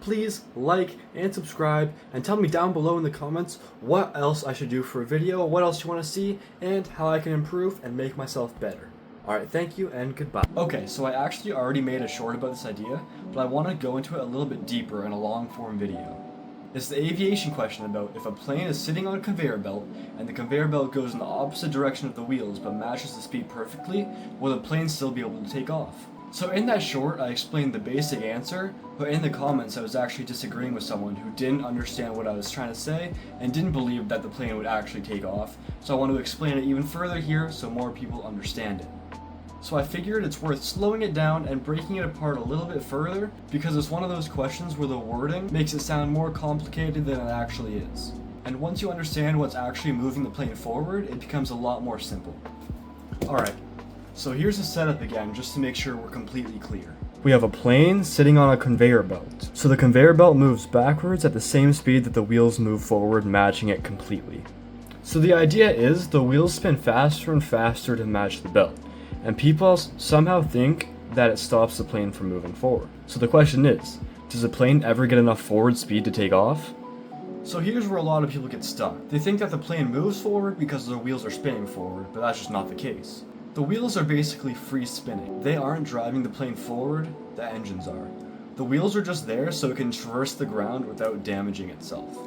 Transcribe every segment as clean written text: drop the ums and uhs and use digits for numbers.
Please like and subscribe and tell me down below in the comments what else I should do for a video, what else you want to see, and how I can improve and make myself better. Alright, thank you and goodbye. Okay, so I actually already made a short about this idea, but I want to go into it a little bit deeper in a long form video. It's the aviation question about if a plane is sitting on a conveyor belt and the conveyor belt goes in the opposite direction of the wheels but matches the speed perfectly, will the plane still be able to take off? So in that short, I explained the basic answer, but in the comments I was actually disagreeing with someone who didn't understand what I was trying to say and didn't believe that the plane would actually take off, so I want to explain it even further here so more people understand it. So I figured it's worth slowing it down and breaking it apart a little bit further because it's one of those questions where the wording makes it sound more complicated than it actually is. And once you understand what's actually moving the plane forward, it becomes a lot more simple. Alright, so here's the setup again just to make sure we're completely clear. We have a plane sitting on a conveyor belt. So the conveyor belt moves backwards at the same speed that the wheels move forward, matching it completely. So the idea is the wheels spin faster and faster to match the belt. And people somehow think that it stops the plane from moving forward. So the question is, does the plane ever get enough forward speed to take off? So here's where a lot of people get stuck. They think that the plane moves forward because the wheels are spinning forward, but that's just not the case. The wheels are basically free spinning. They aren't driving the plane forward, the engines are. The wheels are just there so it can traverse the ground without damaging itself.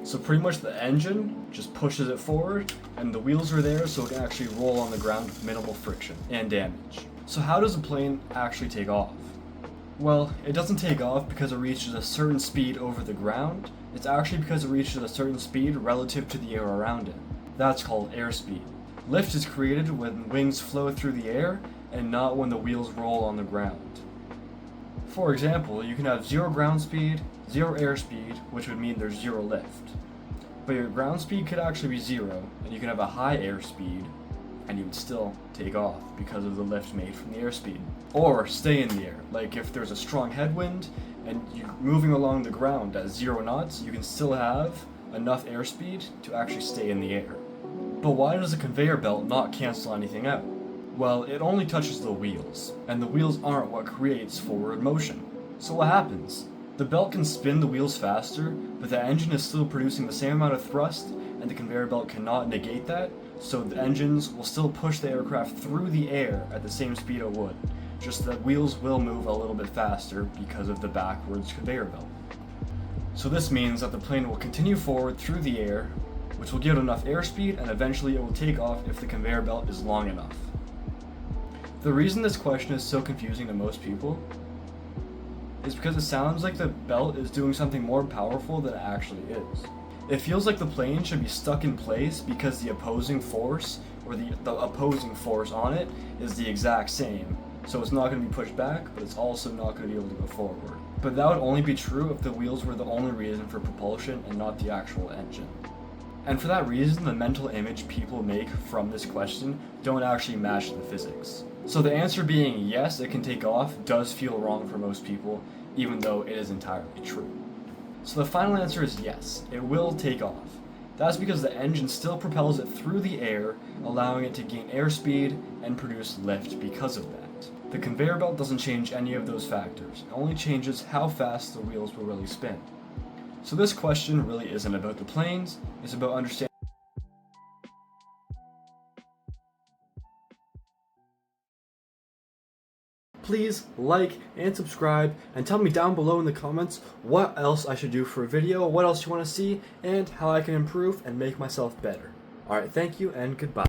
So pretty much the engine just pushes it forward, and the wheels are there so it can actually roll on the ground with minimal friction and damage. So how does a plane actually take off? Well, it doesn't take off because it reaches a certain speed over the ground. It's actually because it reaches a certain speed relative to the air around it. That's called airspeed. Lift is created when wings flow through the air and not when the wheels roll on the ground. For example, you can have 0 ground speed, 0 airspeed, which would mean there's 0 lift. But your ground speed could actually be 0, and you can have a high airspeed, and you would still take off because of the lift made from the airspeed. Or stay in the air, like if there's a strong headwind and you're moving along the ground at 0 knots, you can still have enough airspeed to actually stay in the air. But why does a conveyor belt not cancel anything out? Well, it only touches the wheels, and the wheels aren't what creates forward motion. So what happens? The belt can spin the wheels faster, but the engine is still producing the same amount of thrust, and the conveyor belt cannot negate that, so the engines will still push the aircraft through the air at the same speed it would, just that wheels will move a little bit faster because of the backwards conveyor belt. So this means that the plane will continue forward through the air, which will give it enough airspeed, and eventually it will take off if the conveyor belt is long enough. The reason this question is so confusing to most people is because it sounds like the belt is doing something more powerful than it actually is. It feels like the plane should be stuck in place because the opposing force, or the opposing force on it, is the exact same. So it's not going to be pushed back, but it's also not going to be able to go forward. But that would only be true if the wheels were the only reason for propulsion and not the actual engine. And for that reason, the mental image people make from this question don't actually match the physics. So the answer being yes, it can take off does feel wrong for most people, even though it is entirely true. So the final answer is yes, it will take off. That's because the engine still propels it through the air, allowing it to gain airspeed and produce lift because of that. The conveyor belt doesn't change any of those factors, it only changes how fast the wheels will really spin. So this question really isn't about the planes, it's about understanding. Please like and subscribe and tell me down below in the comments what else I should do for a video, what else you want to see, and how I can improve and make myself better. Alright, thank you and goodbye.